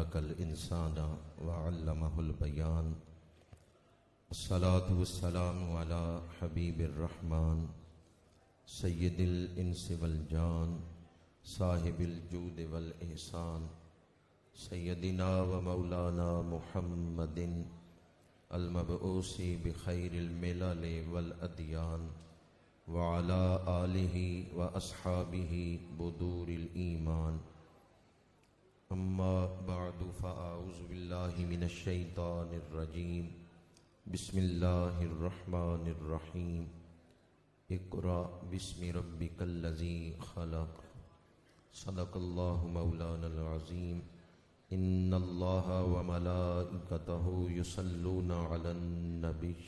خلق الإنسان وعلمه البيان الصلاة والسلام على حبيب الرحمن سيد الإنس والجان صاحب الجود والإحسان سيدنا ومولانا محمد المبعوث بخير الملل والأديان وعلى آله وأصحابه بدور الإيمان أما بعد فأعوذ بالله من الشيطان الرجيم بسم الله الرحمن الرحيم اقرأ باسم ربك الذي خلق صدق الله مولانا العظيم إن الله وملائكته يصلون على النبي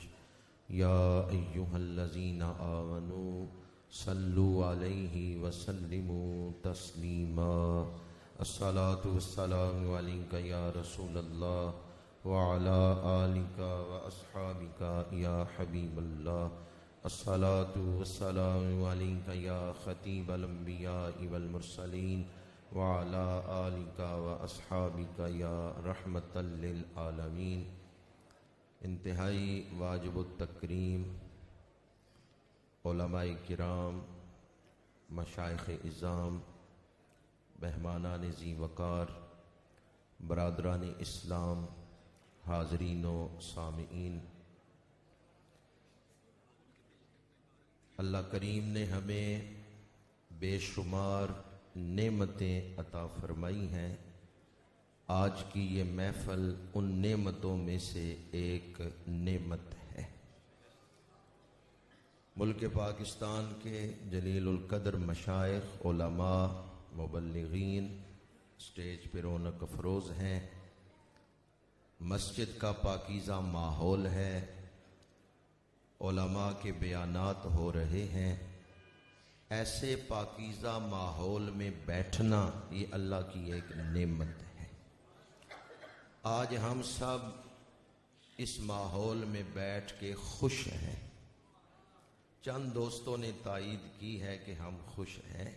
يا أيها الذين آمنوا صلوا عليه وسلموا تسليما الصلاة والسلام عليك يا رسول الله وعلى آلك وأصحابك يا حبيب الله الصلاة والسلام عليك يا خطيب الأنبياء والمرسلين وعلى آلك وأصحابك يا رحمة للعالمين. انتہائی واجب التکریم علماء کرام، مشائخ اعظام، مہمانان ذی وقار، برادران اسلام، حاضرین و سامعین، اللہ کریم نے ہمیں بے شمار نعمتیں عطا فرمائی ہیں. آج کی یہ محفل ان نعمتوں میں سے ایک نعمت ہے. ملک پاکستان کے جلیل القدر مشائخ، علماء، مبلغین اسٹیج پہ رونق افروز ہیں. مسجد کا پاکیزہ ماحول ہے، علماء کے بیانات ہو رہے ہیں. ایسے پاکیزہ ماحول میں بیٹھنا یہ اللہ کی ایک نعمت ہے. آج ہم سب اس ماحول میں بیٹھ کے خوش ہیں. چند دوستوں نے تائید کی ہے کہ ہم خوش ہیں.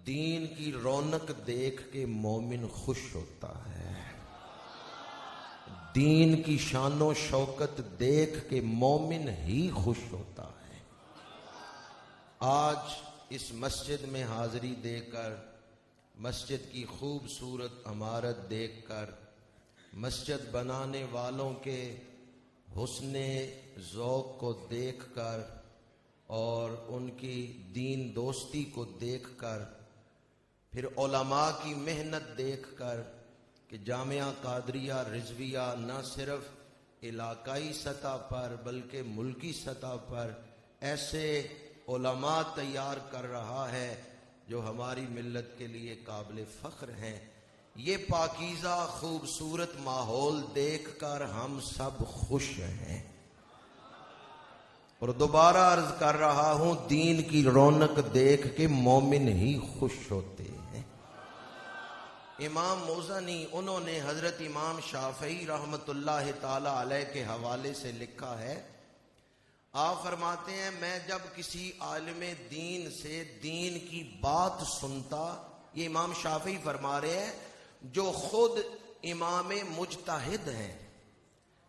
دین کی رونق دیکھ کے مومن خوش ہوتا ہے. دین کی شان و شوکت دیکھ کے مومن ہی خوش ہوتا ہے. آج اس مسجد میں حاضری دے کر، مسجد کی خوبصورت عمارت دیکھ کر، مسجد بنانے والوں کے حسن ذوق کو دیکھ کر اور ان کی دین دوستی کو دیکھ کر، پھر علماء کی محنت دیکھ کر کہ جامعہ قادریہ رضویہ نہ صرف علاقائی سطح پر بلکہ ملکی سطح پر ایسے علماء تیار کر رہا ہے جو ہماری ملت کے لیے قابل فخر ہیں. یہ پاکیزہ خوبصورت ماحول دیکھ کر ہم سب خوش ہیں. اور دوبارہ عرض کر رہا ہوں، دین کی رونق دیکھ کے مومن ہی خوش ہوتے ہیں. امام موزنی انہوں نے حضرت امام شافعی رحمۃ اللہ تعالی علیہ کے حوالے سے لکھا ہے. آپ فرماتے ہیں، میں جب کسی عالم دین سے دین کی بات سنتا، یہ امام شافعی فرما رہے ہیں جو خود امام مجتہد ہیں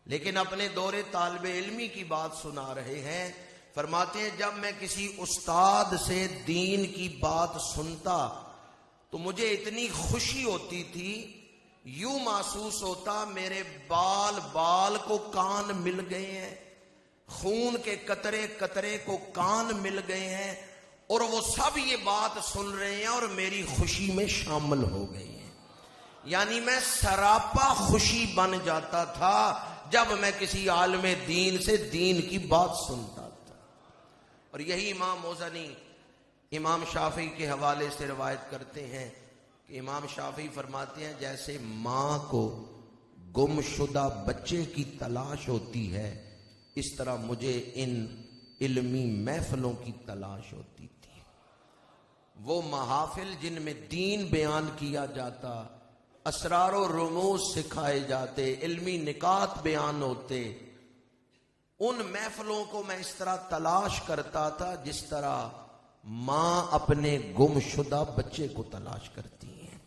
لیکن اپنے دور طالب علمی کی بات سنا رہے ہیں، فرماتے ہیں جب میں کسی استاد سے دین کی بات سنتا تو مجھے اتنی خوشی ہوتی تھی، یوں محسوس ہوتا میرے بال کو کان مل گئے ہیں، خون کے قطرے قطرے کو کان مل گئے ہیں اور وہ سب یہ بات سن رہے ہیں اور میری خوشی میں شامل ہو گئے ہیں. یعنی میں سراپا خوشی بن جاتا تھا جب میں کسی عالم دین سے دین کی بات سنتا تھا. اور یہی امام موزنی امام شافعی کے حوالے سے روایت کرتے ہیں کہ امام شافعی فرماتے ہیں جیسے ماں کو گم شدہ بچے کی تلاش ہوتی ہے، اس طرح مجھے ان علمی محفلوں کی تلاش ہوتی تھی. وہ محافل جن میں دین بیان کیا جاتا، اسرار و رموز سکھائے جاتے، علمی نکات بیان ہوتے، ان محفلوں کو میں اس طرح تلاش کرتا تھا جس طرح ماں اپنے گم شدہ بچے کو تلاش کرتی ہیں.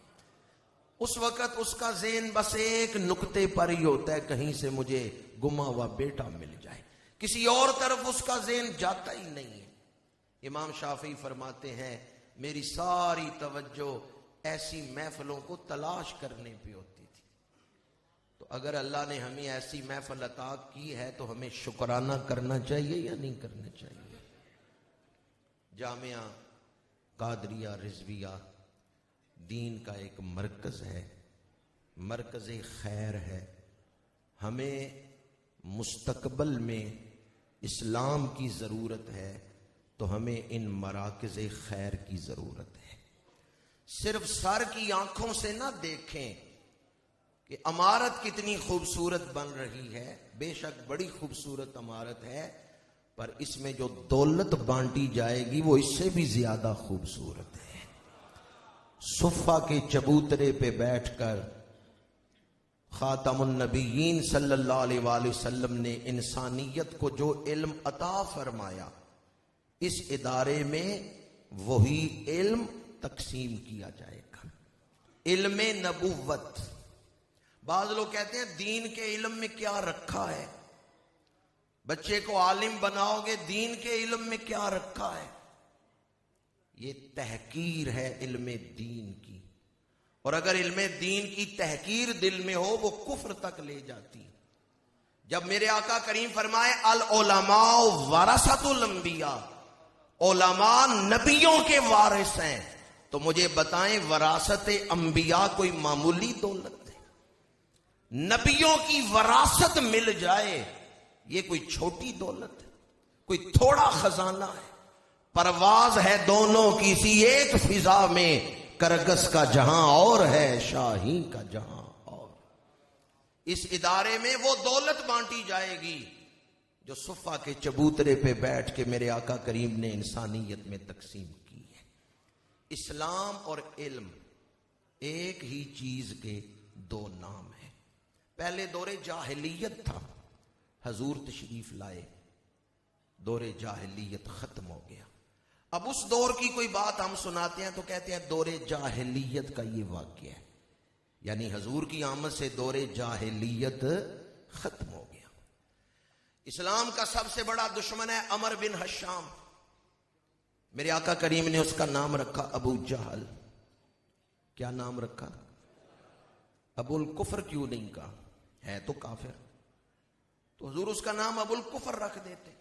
اس وقت اس کا ذہن بس ایک نقطے پر ہی ہوتا ہے، کہیں سے مجھے گما ہوا بیٹا مل جائے، کسی اور طرف اس کا ذہن جاتا ہی نہیں ہے۔ امام شافعی فرماتے ہیں میری ساری توجہ ایسی محفلوں کو تلاش کرنے پہ ہوتی تھی، تو اگر اللہ نے ہمیں ایسی محفل عطا کی ہے تو ہمیں شکرانہ کرنا چاہیے یا نہیں کرنا چاہیے؟ جامعہ قادریہ رضویہ دین کا ایک مرکز ہے، مرکز خیر ہے۔ ہمیں مستقبل میں اسلام کی ضرورت ہے تو ہمیں ان مراکز خیر کی ضرورت ہے۔ صرف سر کی آنکھوں سے نہ دیکھیں کہ عمارت کتنی خوبصورت بن رہی ہے، بے شک بڑی خوبصورت عمارت ہے، پر اس میں جو دولت بانٹی جائے گی وہ اس سے بھی زیادہ خوبصورت ہے۔ صفہ کے چبوترے پہ بیٹھ کر خاتم النبیین صلی اللہ علیہ وآلہ وسلم نے انسانیت کو جو علم عطا فرمایا، اس ادارے میں وہی علم تقسیم کیا جائے گا، علم نبوت۔ بعض لوگ کہتے ہیں دین کے علم میں کیا رکھا ہے، بچے کو عالم بناؤ گے، دین کے علم میں کیا رکھا ہے؟ یہ تحقیر ہے علم دین کی، اور اگر علم دین کی تحقیر دل میں ہو وہ کفر تک لے جاتی۔ جب میرے آقا کریم فرمائے العلماء ورثۃ الانبیاء، علماء نبیوں کے وارث ہیں، تو مجھے بتائیں وراثت انبیاء کوئی معمولی دولت ہے؟ نبیوں کی وراثت مل جائے یہ کوئی چھوٹی دولت ہے، کوئی تھوڑا خزانہ ہے؟ پرواز ہے دونوں کی سی ایک فضا میں، کرگس کا جہاں اور ہے شاہین کا جہاں اور۔ اس ادارے میں وہ دولت بانٹی جائے گی جو صفہ کے چبوترے پہ بیٹھ کے میرے آقا کریم نے انسانیت میں تقسیم کی ہے۔ اسلام اور علم ایک ہی چیز کے دو نام ہیں۔ پہلے دور جاہلیت تھا، حضور تشریف لائے، دور جاہلیت ختم ہو گیا۔ اب اس دور کی کوئی بات ہم سناتے ہیں تو کہتے ہیں دور جاہلیت کا یہ واقعہ ہے، یعنی حضور کی آمد سے دور جاہلیت ختم ہو گیا۔ اسلام کا سب سے بڑا دشمن ہے عمر بن حشام، میرے آقا کریم نے اس کا نام رکھا ابو جہل۔ کیا نام رکھا؟ ابو الکفر کیوں نہیں کہا؟ ہے تو کافر، تو حضور اس کا نام ابو الکفر رکھ دیتے۔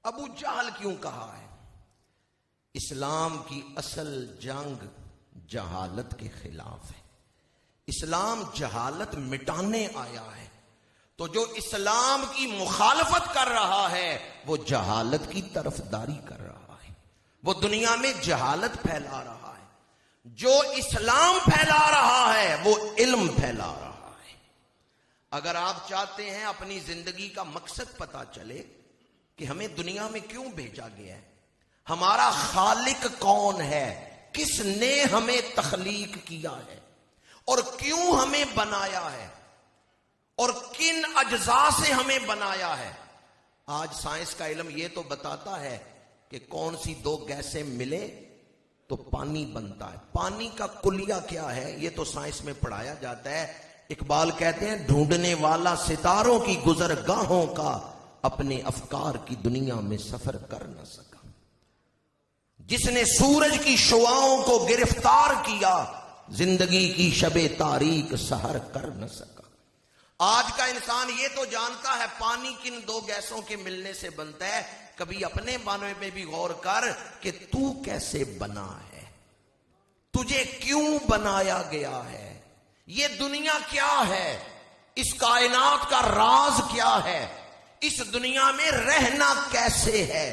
ابو جہل کیوں کہا ہے؟ اسلام کی اصل جنگ جہالت کے خلاف ہے، اسلام جہالت مٹانے آیا ہے، تو جو اسلام کی مخالفت کر رہا ہے وہ جہالت کی طرفداری کر رہا ہے، وہ دنیا میں جہالت پھیلا رہا ہے۔ جو اسلام پھیلا رہا ہے وہ علم پھیلا رہا ہے۔ اگر آپ چاہتے ہیں اپنی زندگی کا مقصد پتا چلے کہ ہمیں دنیا میں کیوں بھیجا گیا ہے، ہمارا خالق کون ہے، کس نے ہمیں تخلیق کیا ہے، اور کیوں ہمیں بنایا ہے، اور کن اجزاء سے ہمیں بنایا ہے۔ آج سائنس کا علم یہ تو بتاتا ہے کہ کون سی دو گیسیں ملے تو پانی بنتا ہے، پانی کا کلیہ کیا ہے یہ تو سائنس میں پڑھایا جاتا ہے۔ اقبال کہتے ہیں ڈھونڈنے والا ستاروں کی گزرگاہوں کا اپنے افکار کی دنیا میں سفر کر نہ سکا، جس نے سورج کی شعاؤں کو گرفتار کیا زندگی کی شب تاریک سحر کر نہ سکا۔ آج کا انسان یہ تو جانتا ہے پانی کن دو گیسوں کے ملنے سے بنتا ہے، کبھی اپنے بارے میں بھی غور کر کہ تو کیسے بنا ہے، تجھے کیوں بنایا گیا ہے، یہ دنیا کیا ہے، اس کائنات کا راز کیا ہے، اس دنیا میں رہنا کیسے ہے،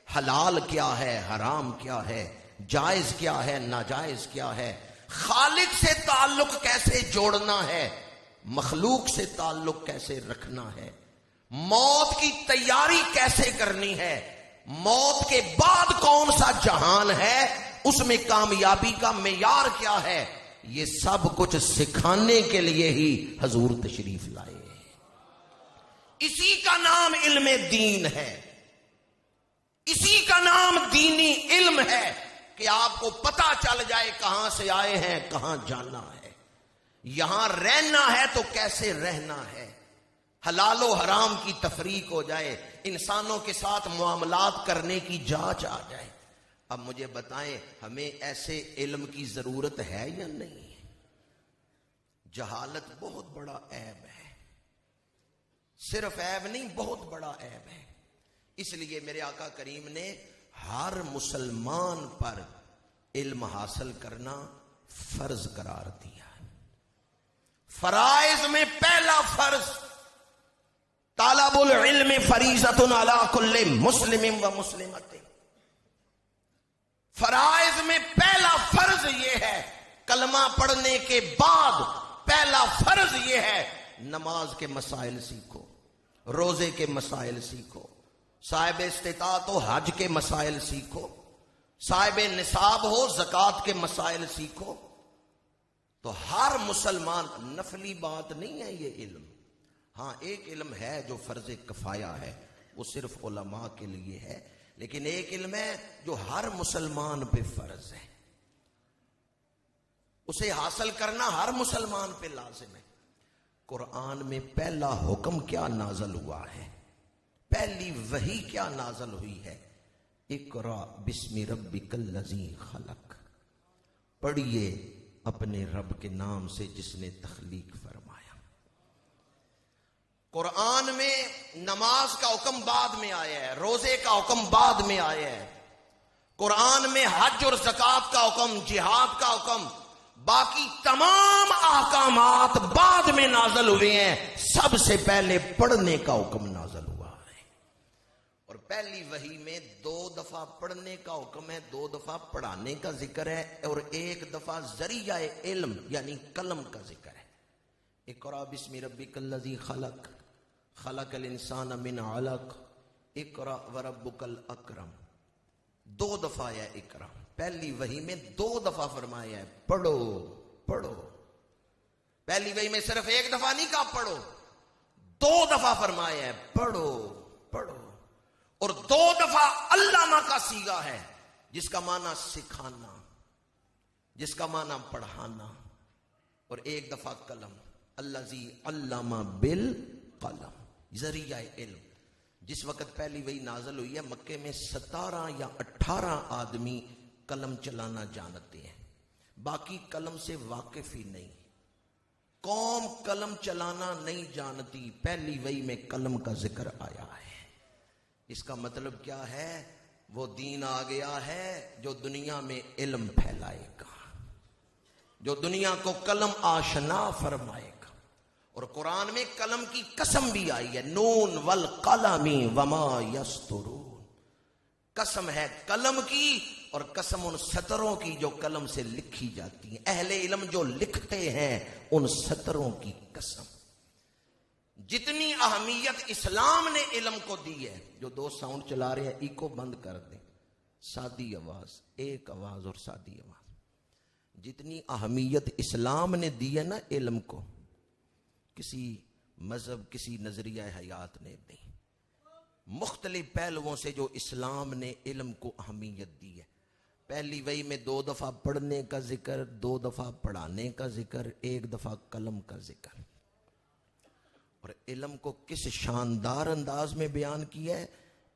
حلال کیا ہے، حرام کیا ہے، جائز کیا ہے، ناجائز کیا ہے، خالق سے تعلق کیسے جوڑنا ہے، مخلوق سے تعلق کیسے رکھنا ہے، موت کی تیاری کیسے کرنی ہے، موت کے بعد کون سا جہان ہے، اس میں کامیابی کا معیار کیا ہے، یہ سب کچھ سکھانے کے لیے ہی حضور تشریف لائے۔ اسی کا نام علم دین ہے، اسی کا نام دینی علم ہے کہ آپ کو پتا چل جائے کہاں سے آئے ہیں، کہاں جانا ہے۔ یہاں رہنا ہے تو کیسے رہنا ہے، حلال و حرام کی تفریق ہو جائے، انسانوں کے ساتھ معاملات کرنے کی جانچ آ جائے۔ اب مجھے بتائیں ہمیں ایسے علم کی ضرورت ہے یا نہیں؟ جہالت بہت بڑا عیب ہے، صرف عیب نہیں بہت بڑا عیب ہے۔ اس لیے میرے آقا کریم نے ہر مسلمان پر علم حاصل کرنا فرض قرار دیا۔ فرائض میں پہلا فرض طالب العلم فریضۃ علی کل مسلم و مسلمۃ۔ فرائض میں پہلا فرض یہ ہے، کلمہ پڑھنے کے بعد پہلا فرض یہ ہے نماز کے مسائل سیکھو، روزے کے مسائل سیکھو، صاحب استطاعت ہو حج کے مسائل سیکھو، صاحب نصاب ہو زکوٰۃ کے مسائل سیکھو۔ تو ہر مسلمان، نفلی بات نہیں ہے یہ علم۔ ہاں ایک علم ہے جو فرض کفایہ ہے، وہ صرف علماء کے لیے ہے، لیکن ایک علم ہے جو ہر مسلمان پہ فرض ہے، اسے حاصل کرنا ہر مسلمان پہ لازم ہے۔ قرآن میں پہلا حکم کیا نازل ہوا ہے، پہلی وحی کیا نازل ہوئی ہے؟ اقرأ بسم ربک الذی خلق، پڑھیے اپنے رب کے نام سے جس نے تخلیق فرمایا۔ قرآن میں نماز کا حکم بعد میں آیا ہے، روزے کا حکم بعد میں آیا ہے، قرآن میں حج اور زکوٰۃ کا حکم، جہاد کا حکم، باقی تمام احکامات بعد میں نازل ہوئے ہیں۔ سب سے پہلے پڑھنے کا حکم نازل ہوا ہے، اور پہلی وحی میں 2 دفعہ پڑھنے کا حکم ہے، 2 دفعہ پڑھانے کا ذکر ہے، اور 1 دفعہ ذریعہ علم یعنی قلم کا ذکر ہے۔ اقرأ بسم ربک الذی خلق، خلق الانسان من علق، اقرأ وربک الاکرم۔ 2 دفعہ ہے اقرأ، پہلی وحی میں 2 دفعہ فرمایا ہے پڑھو پڑھو۔ پہلی وحی میں صرف 1 دفعہ نہیں کہا پڑھو، 2 دفعہ فرمایا ہے پڑھو پڑھو، اور 2 دفعہ علامہ کا صیغہ ہے جس کا معنی سکھانا، جس کا معنی پڑھانا، اور 1 دفعہ قلم، الذی علم بالقلم، ذریعہ علم۔ جس وقت پہلی وحی نازل ہوئی ہے مکے میں 17 یا 18 آدمی قلم چلانا جانتے ہیں، باقی قلم سے واقف ہی نہیں، قوم قلم چلانا نہیں جانتی۔ پہلی وحی میں قلم کا ذکر آیا ہے۔ اس کا مطلب کیا ہے؟ وہ دین آ گیا ہے جو دنیا میں علم پھیلائے گا، جو دنیا کو قلم آشنا فرمائے گا۔ اور قرآن میں قلم کی قسم بھی آئی ہے، نون والقلم وما یسطرون، قسم ہے قلم کی اور قسم ان سطروں کی جو قلم سے لکھی جاتی ہیں، اہل علم جو لکھتے ہیں ان سطروں کی قسم۔ جتنی اہمیت اسلام نے علم کو دی ہے، جو 2 ساؤنڈ چلا رہے ہیں ایکو بند کر دیں، سادی آواز، ایک آواز اور سادی آواز۔ جتنی اہمیت اسلام نے دی ہے نا علم کو، کسی مذہب کسی نظریہ حیات نے دی۔ مختلف پہلوؤں سے جو اسلام نے علم کو اہمیت دی ہے۔ پہلی وحی میں 2 دفعہ پڑھنے کا ذکر، 2 دفعہ پڑھانے کا ذکر، 1 دفعہ قلم کا ذکر۔ اور علم کو کس شاندار انداز میں بیان کیا ہے،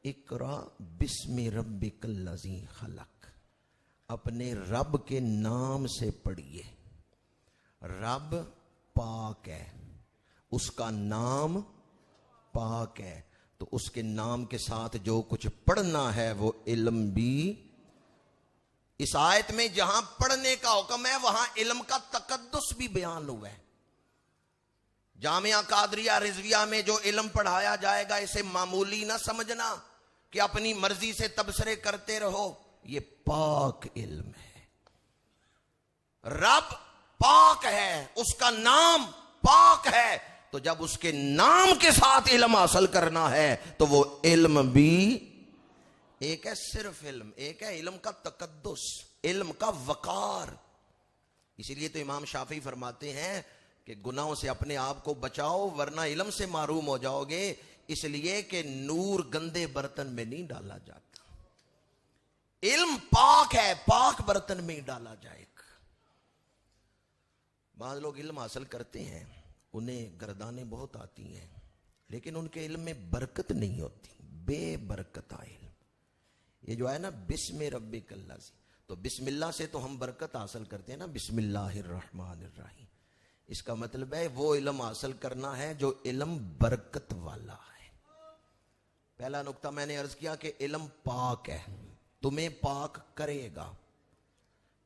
اقرأ بسم ربک الذی خلق، اپنے رب کے نام سے پڑھیے۔ رب پاک ہے، اس کا نام پاک ہے، تو اس کے نام کے ساتھ جو کچھ پڑھنا ہے وہ علم بھی۔ اس آیت میں جہاں پڑھنے کا حکم ہے وہاں علم کا تقدس بھی بیان ہوا ہے۔ جامعہ قادریہ رضویہ میں جو علم پڑھایا جائے گا اسے معمولی نہ سمجھنا کہ اپنی مرضی سے تبصرے کرتے رہو، یہ پاک علم ہے۔ رب پاک ہے، اس کا نام پاک ہے، تو جب اس کے نام کے ساتھ علم حاصل کرنا ہے تو وہ علم بھی ایک ہے، صرف علم ایک ہے، علم کا تقدس، علم کا وقار۔ اسی لیے تو امام شافعی فرماتے ہیں کہ گناہوں سے اپنے آپ کو بچاؤ ورنہ علم سے محروم ہو جاؤ گے، اس لیے کہ نور گندے برتن میں نہیں ڈالا جاتا، علم پاک ہے، پاک برتن میں ڈالا جائے گا۔ بعض لوگ علم حاصل کرتے ہیں، انہیں گردانیں بہت آتی ہیں، لیکن ان کے علم میں برکت نہیں ہوتی، بے برکت علم۔ یہ جو ہے نا بسم ربک الذی، تو بسم اللہ سے تو ہم برکت حاصل کرتے ہیں نا، بسم اللہ الرحمن الرحیم۔ اس کا مطلب ہے وہ علم حاصل کرنا ہے جو علم برکت والا ہے۔ پہلا نقطہ میں نے عرض کیا کہ علم پاک ہے، تمہیں پاک کرے گا۔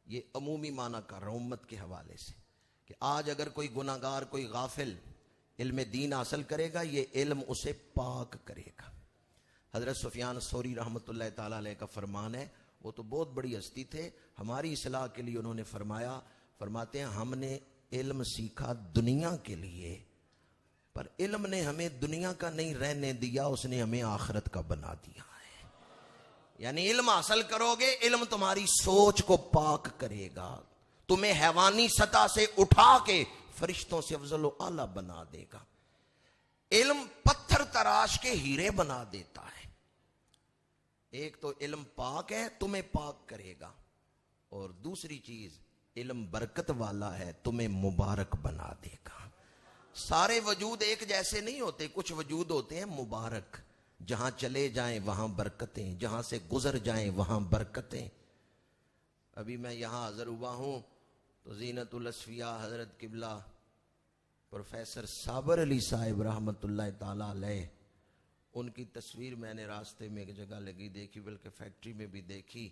یہ عمومی معنی کر رہا ہوں امت کے حوالے سے، کہ آج اگر کوئی گناہگار، کوئی غافل علم دین حاصل کرے گا، یہ علم اسے پاک کرے گا۔ حضرت سفیان ثوری رحمۃ اللہ تعالی علیہ کا فرمان ہے، وہ تو بہت بڑی ہستی تھے، ہماری اصلاح کے لیے انہوں نے فرماتے ہیں ہم نے علم سیکھا دنیا کے لیے، پر علم نے ہمیں دنیا کا نہیں رہنے دیا، اس نے ہمیں آخرت کا بنا دیا ہے۔ یعنی علم حاصل کرو گے، علم تمہاری سوچ کو پاک کرے گا، تمہیں حیوانی سطح سے اٹھا کے فرشتوں سے افضل و اعلیٰ بنا دے گا۔ علم پتھر تراش کے ہیرے بنا دیتا ہے۔ ایک تو علم پاک ہے، تمہیں پاک کرے گا، اور دوسری چیز علم برکت والا ہے، تمہیں مبارک بنا دے گا۔ سارے وجود ایک جیسے نہیں ہوتے، کچھ وجود ہوتے ہیں مبارک، جہاں چلے جائیں وہاں برکتیں، جہاں سے گزر جائیں وہاں برکتیں۔ ابھی میں یہاں حاضر ہوا ہوں تو زینت الاصفیاء حضرت قبلہ پروفیسر صابر علی صاحب رحمۃ اللہ تعالی علیہ، ان کی تصویر میں نے راستے میں ایک جگہ لگی دیکھی، بلکہ فیکٹری میں بھی دیکھی۔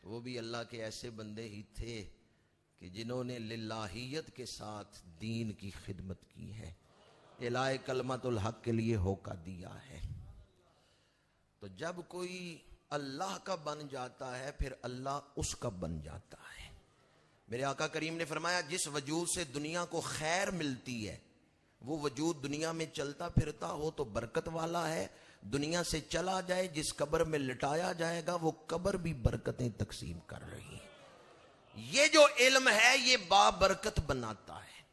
وہ بھی اللہ کے ایسے بندے ہی تھے کہ جنہوں نے للہیت کے ساتھ دین کی خدمت کی ہے، الہ کلمت الحق کے لیے ہوکا دیا ہے۔ تو جب کوئی اللہ کا بن جاتا ہے، پھر اللہ اس کا بن جاتا ہے۔ میرے آقا کریم نے فرمایا جس وجود سے دنیا کو خیر ملتی ہے، وہ وجود دنیا میں چلتا پھرتا ہو تو برکت والا ہے، دنیا سے چلا جائے جس قبر میں لٹایا جائے گا وہ قبر بھی برکتیں تقسیم کر رہی ہے۔ یہ جو علم ہے یہ بابرکت بناتا ہے۔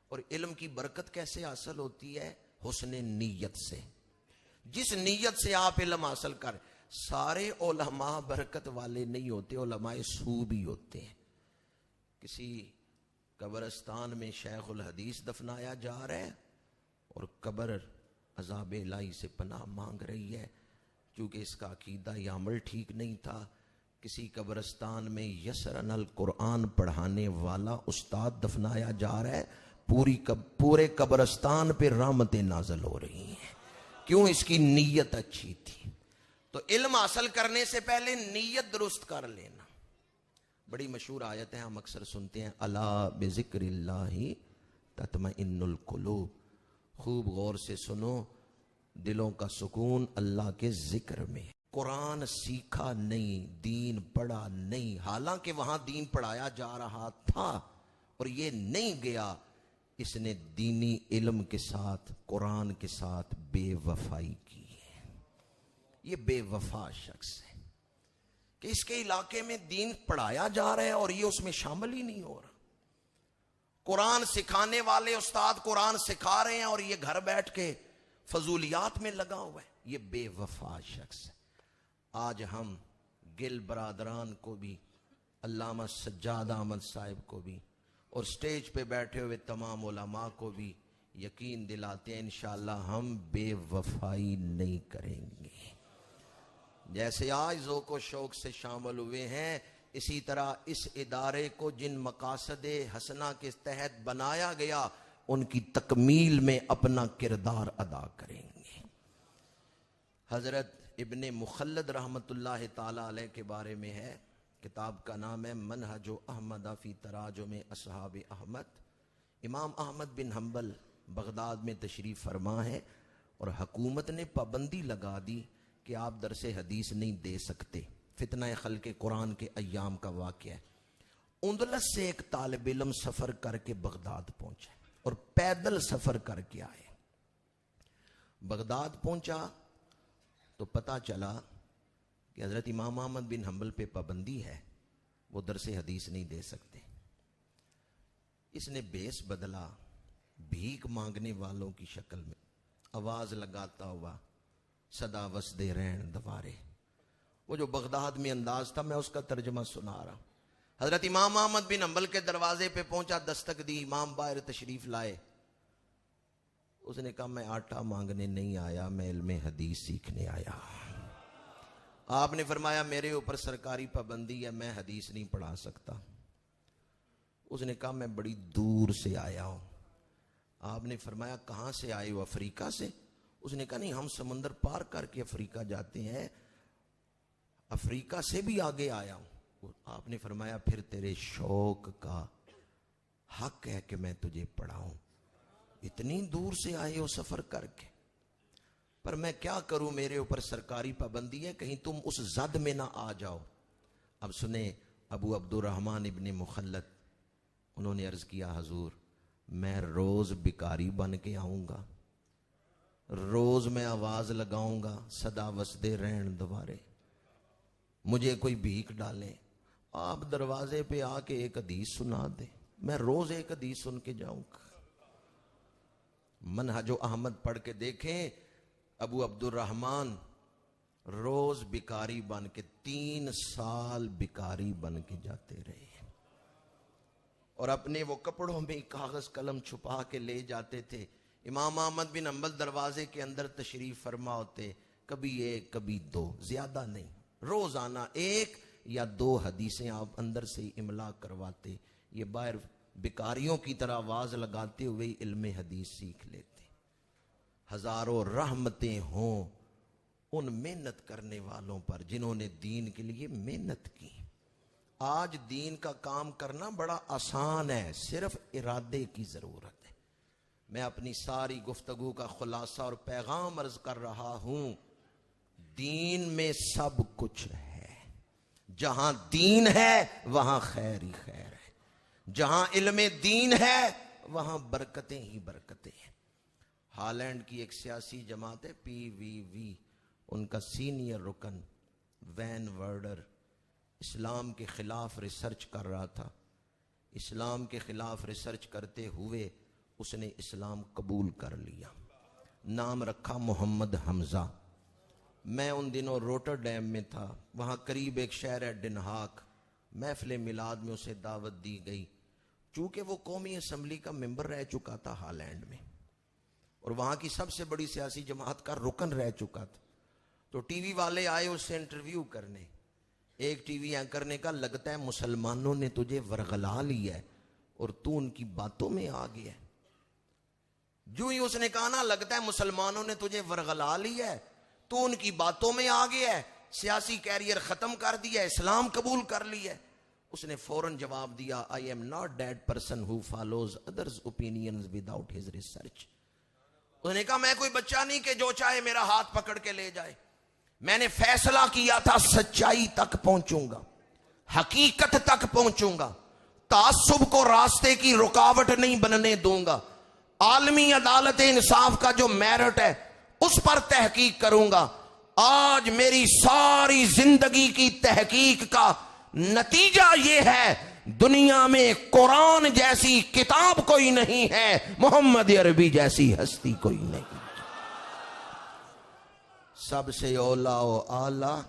اور علم کی برکت کیسے حاصل ہوتی ہے؟ حسن نیت سے۔ جس نیت سے آپ علم حاصل کر، سارے علماء برکت والے نہیں ہوتے، علماء سو بھی ہوتے ہیں۔ کسی قبرستان میں شیخ الحدیث دفنایا جا رہا ہے اور قبر عذاب الہی سے پناہ مانگ رہی ہے، چونکہ اس کا عقیدہ یا عمل ٹھیک نہیں تھا۔ کسی قبرستان میں یسرن القرآن پڑھانے والا استاد دفنایا جا رہا ہے، پورے قبرستان پہ رحمتیں نازل ہو رہی ہیں۔ کیوں؟ اس کی نیت اچھی تھی۔ تو علم حاصل کرنے سے پہلے نیت درست کر لینا۔ بڑی مشہور آیت ہے، ہم اکثر سنتے ہیں، الا بذکر اللہ تطمئن القلوب۔ خوب غور سے سنو، دلوں کا سکون اللہ کے ذکر میں۔ قرآن سیکھا نہیں، دین پڑھا نہیں، حالانکہ وہاں دین پڑھایا جا رہا تھا اور یہ نہیں گیا، اس نے دینی علم کے ساتھ، قرآن کے ساتھ بے وفائی کی ہے۔ یہ بے وفا شخص ہے کہ اس کے علاقے میں دین پڑھایا جا رہا ہے اور یہ اس میں شامل ہی نہیں ہو رہا۔ قرآن سکھانے والے استاد قرآن سکھا رہے ہیں اور یہ گھر بیٹھ کے فضولیات میں لگا ہوا ہے، یہ بے وفا شخص ہے۔ آج ہم گل برادران کو بھی، علامہ سجاد احمد صاحب کو بھی، اور سٹیج پہ بیٹھے ہوئے تمام علماء کو بھی یقین دلاتے ہیں انشاءاللہ ہم بے وفائی نہیں کریں گے۔ جیسے آج ذوق و شوق سے شامل ہوئے ہیں، اسی طرح اس ادارے کو جن مقاصد حسنہ کے تحت بنایا گیا ان کی تکمیل میں اپنا کردار ادا کریں گے۔ حضرت ابن مخلد رحمت اللہ تعالی علیہ کے بارے میں ہے، کتاب کا نام ہے منہج احمد فی تراجم اصحاب احمد۔ امام احمد بن حنبل بغداد میں تشریف فرما ہے اور حکومت نے پابندی لگا دی کہ آپ درس حدیث نہیں دے سکتے۔ فتنہ خلق قرآن کے ایام کا واقعہ ہے۔ اندلس سے ایک طالب علم سفر کر کے بغداد پہنچا اور پیدل سفر کر کے آئے۔ بغداد پہنچا تو پتہ چلا کہ حضرت امام احمد بن حنبل پہ پابندی ہے، وہ درس حدیث نہیں دے سکتے۔ اس نے بیس بدلا، بھیک مانگنے والوں کی شکل میں آواز لگاتا ہوا صدا وسدے رہن دوارے، وہ جو بغداد میں انداز تھا، میں اس کا ترجمہ سنا رہا ہوں۔ حضرت امام احمد بن حنبل کے دروازے پہ پہنچا، دستک دی، امام باہر تشریف لائے. اس نے کہا میں آٹا مانگنے نہیں آیا، میں علم حدیث سیکھنے آیا. آپ نے فرمایا میرے اوپر سرکاری پابندی ہے، میں حدیث نہیں پڑھا سکتا. اس نے کہا میں بڑی دور سے آیا ہوں. آپ نے فرمایا کہاں سے آئے ہو؟ افریقہ سے. اس نے کہا نہیں، ہم سمندر پار کر کے افریقہ جاتے ہیں، افریقہ سے بھی آگے آیا ہوں. آپ نے فرمایا پھر تیرے شوق کا حق ہے کہ میں تجھے پڑھاؤں. اتنی دور سے آئے ہو سفر کر کے، پر میں کیا کروں، میرے اوپر سرکاری پابندی ہے، کہیں تم اس زد میں نہ آ جاؤ. اب سنیں، ابو عبد الرحمن ابن مخلد انہوں نے عرض کیا حضور میں روز بیکاری بن کے آؤں گا، روز میں آواز لگاؤں گا صدا وسدے رہن دوارے، مجھے کوئی بھیک ڈالے، آپ دروازے پہ آ کے ایک حدیث سنا دے، میں روز ایک حدیث سن کے جاؤں گا. منہج احمد پڑھ کے دیکھیں، ابو عبد الرحمن روز بیکاری بن کے 3 سال بیکاری بن کے جاتے رہے، اور اپنے وہ کپڑوں میں کاغذ قلم چھپا کے لے جاتے تھے. امام احمد بن حنبل دروازے کے اندر تشریف فرما ہوتے، کبھی 1 کبھی 2، زیادہ نہیں، روزانہ 1 یا 2 حدیثیں آپ اندر سے املا کرواتے. یہ باہر بیکاریوں کی طرح آواز لگاتے ہوئے علم حدیث سیکھ لیتے. ہزاروں رحمتیں ہوں ان محنت کرنے والوں پر جنہوں نے دین کے لیے محنت کی. آج دین کا کام کرنا بڑا آسان ہے، صرف ارادے کی ضرورت ہے. میں اپنی ساری گفتگو کا خلاصہ اور پیغام عرض کر رہا ہوں، دین میں سب کچھ ہے. جہاں دین ہے وہاں خیر ہی خیر ہے، جہاں علم دین ہے وہاں برکتیں ہی برکتیں ہیں. ہالینڈ کی ایک سیاسی جماعت ہے PVV، ان کا سینئر رکن وین ورڈر اسلام کے خلاف ریسرچ کر رہا تھا. اسلام کے خلاف ریسرچ کرتے ہوئے اس نے اسلام قبول کر لیا، نام رکھا محمد حمزہ. میں ان دنوں روٹرڈیم میں تھا، وہاں قریب ایک شہر ہے ڈنہاک، محفل میلاد میں اسے دعوت دی گئی. چونکہ وہ قومی اسمبلی کا ممبر رہ چکا تھا ہالینڈ میں، اور وہاں کی سب سے بڑی سیاسی جماعت کا رکن رہ چکا تھا، تو ٹی وی والے آئے اس سے انٹرویو کرنے. ایک ٹی وی اینکر نے کہا لگتا ہے مسلمانوں نے تجھے ورغلا لیا ہے اور تو ان کی باتوں میں آ گیا ہے. جو ہی اس نے کہا نا لگتا ہے مسلمانوں نے تجھے ورغلا لیا ہے، تو ان کی باتوں میں آ گیا ہے، سیاسی کیریئر ختم کر دیا ہے، اسلام قبول کر لیا ہے. اس نے فوراً جواب دیا I am not that person who follows others' opinions without his research. اس نے کہا میں کوئی بچہ نہیں کہ جو چاہے میرا ہاتھ پکڑ کے لے جائے، میں نے فیصلہ کیا تھا سچائی تک پہنچوں گا، حقیقت تک پہنچوں گا، تعصب کو راستے کی رکاوٹ نہیں بننے دوں گا، عالمی عدالت انصاف کا جو میرٹ ہے اس پر تحقیق کروں گا. آج میری ساری زندگی کی تحقیق کا نتیجہ یہ ہے، دنیا میں قرآن جیسی کتاب کوئی نہیں ہے، محمد عربی جیسی ہستی کوئی نہیں. سب سے اولا و اعلیٰ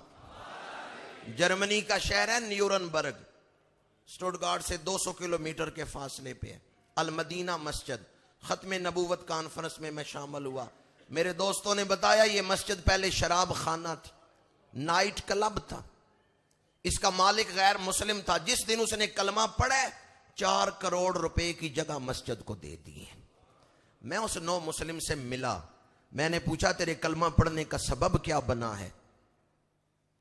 جرمنی کا شہر ہے نیورنبرگ، سٹوٹگارٹ سے 200 کلومیٹر کے فاصلے پہ ہے. المدینہ مسجد، ختم نبوت کانفرنس میں شامل ہوا. میرے دوستوں نے بتایا یہ مسجد پہلے شراب خانہ تھی، نائٹ کلب تھا، اس کا مالک غیر مسلم تھا. جس دن اس نے کلمہ پڑھا 4 کروڑ روپے کی جگہ مسجد کو دے دی. میں اس نو مسلم سے ملا، میں نے پوچھا تیرے کلمہ پڑھنے کا سبب کیا بنا ہے؟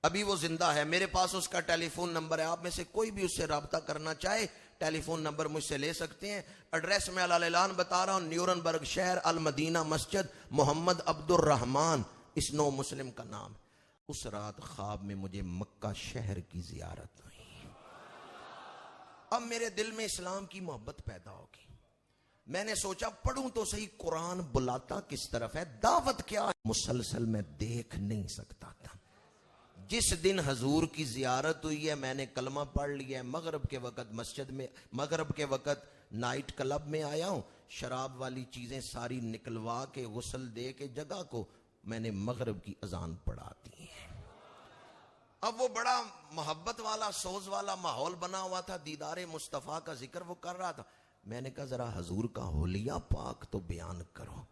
ابھی وہ زندہ ہے، میرے پاس اس کا ٹیلی فون نمبر ہے، آپ میں سے کوئی بھی اس سے رابطہ کرنا چاہے ٹیلی فون نمبر مجھ سے لے سکتے ہیں. ایڈریس میں اعلان بتا رہا ہوں، نیورنبرگ شہر، المدینہ مسجد، محمد عبد الرحمن اس نو مسلم کا نام. اس رات خواب میں مجھے مکہ شہر کی زیارت ہوئی. اب میرے دل میں اسلام کی محبت پیدا ہوگی. میں نے سوچا پڑھوں تو صحیح، قرآن بلاتا کس طرف ہے، دعوت کیا ہے؟ مسلسل میں دیکھ نہیں سکتا تھا. جس دن حضور کی زیارت ہوئی ہے میں نے کلمہ پڑھ لیا ہے، مغرب کے وقت مسجد میں، مغرب کے وقت نائٹ کلب میں آیا ہوں، شراب والی چیزیں ساری نکلوا کے غسل دے کے جگہ کو میں نے مغرب کی اذان پڑھا دی ہے. اب وہ بڑا محبت والا سوز والا ماحول بنا ہوا تھا، دیدار مصطفیٰ کا ذکر وہ کر رہا تھا. میں نے کہا ذرا حضور کا حلیہ پاک تو بیان کرو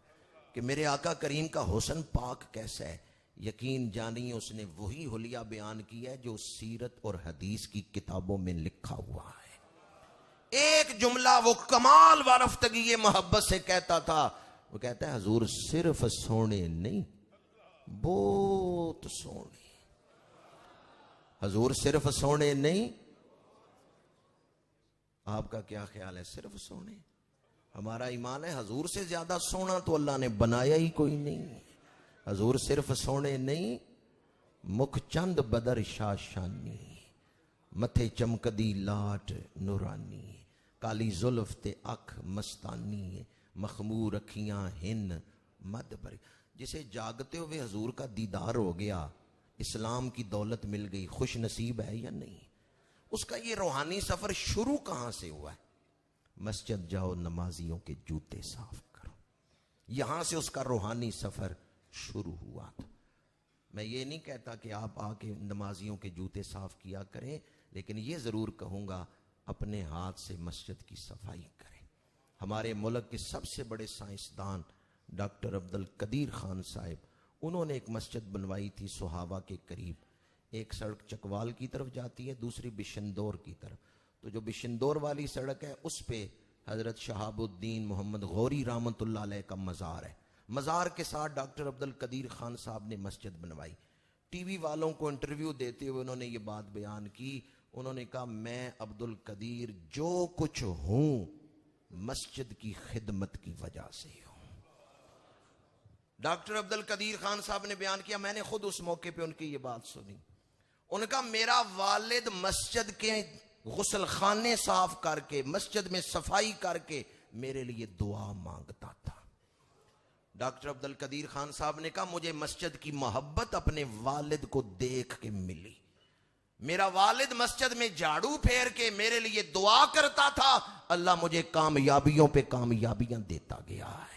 کہ میرے آقا کریم کا حسن پاک کیسا ہے. یقین جانی اس نے وہی حلیہ بیان کیا ہے جو سیرت اور حدیث کی کتابوں میں لکھا ہوا ہے. ایک جملہ وہ کمال وارفتگی محبت سے کہتا تھا، وہ کہتا ہے حضور صرف سونے نہیں، بہت سونے. حضور صرف سونے نہیں. آپ کا کیا خیال ہے؟ صرف سونے؟ ہمارا ایمان ہے حضور سے زیادہ سونا تو اللہ نے بنایا ہی کوئی نہیں. حضور صرف سونے نہیں، مکھ چند بدر شاشانی، متھے چمکدی لاٹ نورانی، کالی زلف تے اکھ مستانی، مخمور اکھیاں ہن مد بری. جسے جاگتے ہوئے حضور کا دیدار ہو گیا، اسلام کی دولت مل گئی، خوش نصیب ہے یا نہیں؟ اس کا یہ روحانی سفر شروع کہاں سے ہوا ہے؟ مسجد جاؤ نمازیوں کے جوتے صاف کرو، یہاں سے اس کا روحانی سفر شروع ہوا تھا. میں یہ نہیں کہتا کہ آپ آ کے نمازیوں کے جوتے صاف کیا کریں، لیکن یہ ضرور کہوں گا اپنے ہاتھ سے مسجد کی صفائی کریں. ہمارے ملک کے سب سے بڑے سائنسدان ڈاکٹر عبدالقدیر خان صاحب، انہوں نے ایک مسجد بنوائی تھی سہاوا کے قریب. ایک سڑک چکوال کی طرف جاتی ہے، دوسری بشندور کی طرف. تو جو بشندور والی سڑک ہے اس پہ حضرت شہاب الدین محمد غوری رحمۃ اللہ علیہ کا مزار ہے. مزار کے ساتھ ڈاکٹر عبدالقدیر خان صاحب نے مسجد بنوائی. ٹی وی والوں کو انٹرویو دیتے ہوئے انہوں نے یہ بات بیان کی. انہوں نے کہا میں عبدالقدیر جو کچھ ہوں مسجد کی خدمت کی وجہ سے ہوں. ڈاکٹر عبدالقدیر خان صاحب نے بیان کیا، میں نے خود اس موقع پہ ان کی یہ بات سنی. ان کا میرا والد مسجد کے غسل خانے صاف کر کے، مسجد میں صفائی کر کے میرے لیے دعا مانگتا تھا. ڈاکٹر عبدالقدیر خان صاحب نے کہا مجھے مسجد کی محبت اپنے والد کو دیکھ کے ملی. میرا والد مسجد میں جھاڑو پھیر کے میرے لیے دعا کرتا تھا، اللہ مجھے کامیابیوں پہ کامیابیاں دیتا گیا ہے.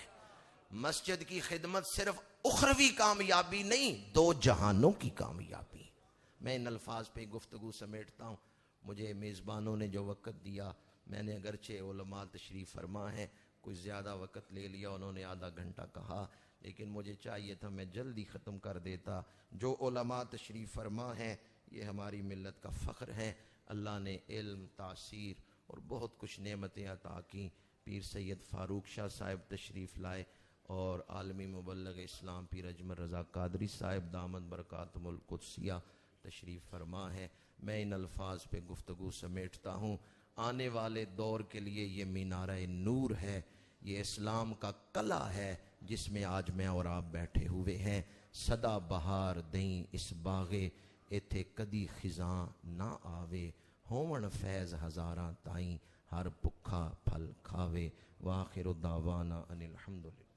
مسجد کی خدمت صرف اخروی کامیابی نہیں، دو جہانوں کی کامیابی. میں ان الفاظ پہ گفتگو سمیٹتا ہوں. مجھے میزبانوں نے جو وقت دیا، میں نے اگرچہ علماء تشریف فرما ہے، کچھ زیادہ وقت لے لیا، انہوں نے آدھا گھنٹہ کہا، لیکن مجھے چاہیے تھا میں جلدی ختم کر دیتا. جو علماء تشریف فرما ہیں یہ ہماری ملت کا فخر ہے. اللہ نے علم، تاثیر اور بہت کچھ نعمتیں عطا کی. پیر سید فاروق شاہ صاحب تشریف لائے اور عالمی مبلغ اسلام پیر اجمل رضا قادری صاحب دامت برکاتہم القدسیہ تشریف فرما ہے. میں ان الفاظ پہ گفتگو سمیٹتا ہوں. آنے والے دور کے لیے یہ مینارہ نور ہے، یہ اسلام کا قلعہ ہے جس میں آج میں اور آپ بیٹھے ہوئے ہیں. سدا بہار دیں اس باغے، ایتھے کدی خزاں نہ آوے. ہون فیض ہزاراں تائیں، ہر بکھا پھل کھاوے. وآخر دعوانا ان الحمدللہ.